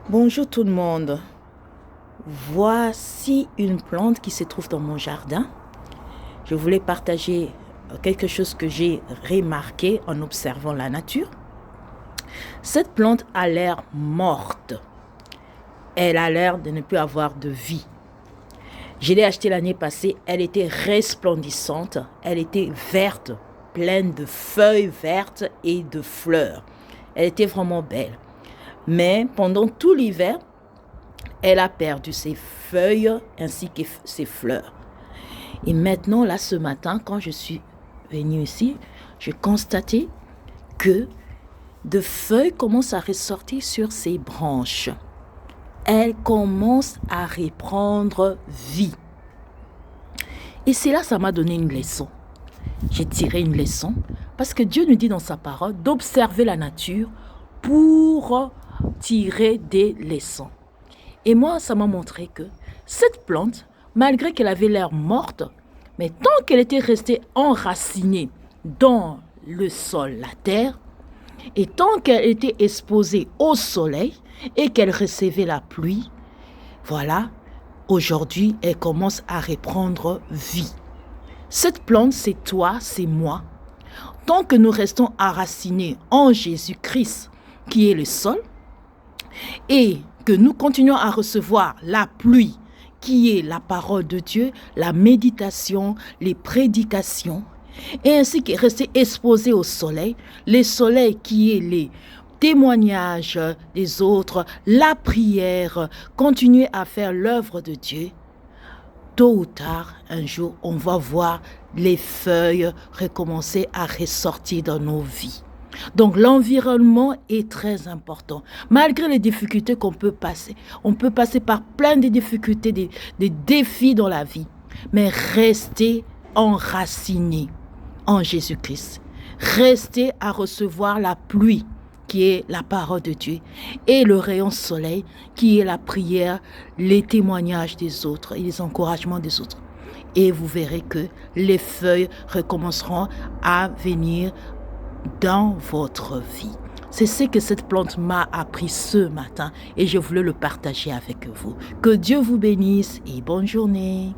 Bonjour tout le monde. Voici une plante qui se trouve dans mon jardin. Je voulais partager quelque chose que j'ai remarqué en observant la nature. Cette plante a l'air morte. Elle a l'air de ne plus avoir de vie. Je l'ai achetée l'année passée. Elle était resplendissante. Elle était verte, pleine de feuilles vertes et de fleurs. Elle était vraiment belle. Mais pendant tout l'hiver, elle a perdu ses feuilles ainsi que ses fleurs. Et maintenant, là, ce matin, quand je suis venue ici, j'ai constaté que de feuilles commencent à ressortir sur ses branches. Elles commencent à reprendre vie. Et c'est là, ça m'a donné une leçon. J'ai tiré une leçon parce que Dieu nous dit dans sa parole d'observer la nature pour tirer des leçons. Et moi, ça m'a montré que cette plante, malgré qu'elle avait l'air morte, mais tant qu'elle était restée enracinée dans le sol, la terre, et tant qu'elle était exposée au soleil et qu'elle recevait la pluie, voilà, aujourd'hui, elle commence à reprendre vie. Cette plante, c'est toi, c'est moi. Tant que nous restons enracinés en Jésus-Christ, qui est le sol, et que nous continuons à recevoir la pluie, qui est la parole de Dieu, la méditation, les prédications, et ainsi que rester exposé au soleil, le soleil qui est les témoignages des autres, la prière, continuer à faire l'œuvre de Dieu. Tôt ou tard, un jour, on va voir les feuilles recommencer à ressortir dans nos vies. Donc l'environnement est très important. Malgré les difficultés qu'on peut passer, on peut passer par plein de difficultés, des défis dans la vie, mais rester enraciné en Jésus-Christ. Rester à recevoir la pluie qui est la parole de Dieu et le rayon soleil qui est la prière, les témoignages des autres et les encouragements des autres. Et vous verrez que les feuilles recommenceront à venir dans votre vie. C'est ce que cette plante m'a appris ce matin et je voulais le partager avec vous. Que Dieu vous bénisse et bonne journée.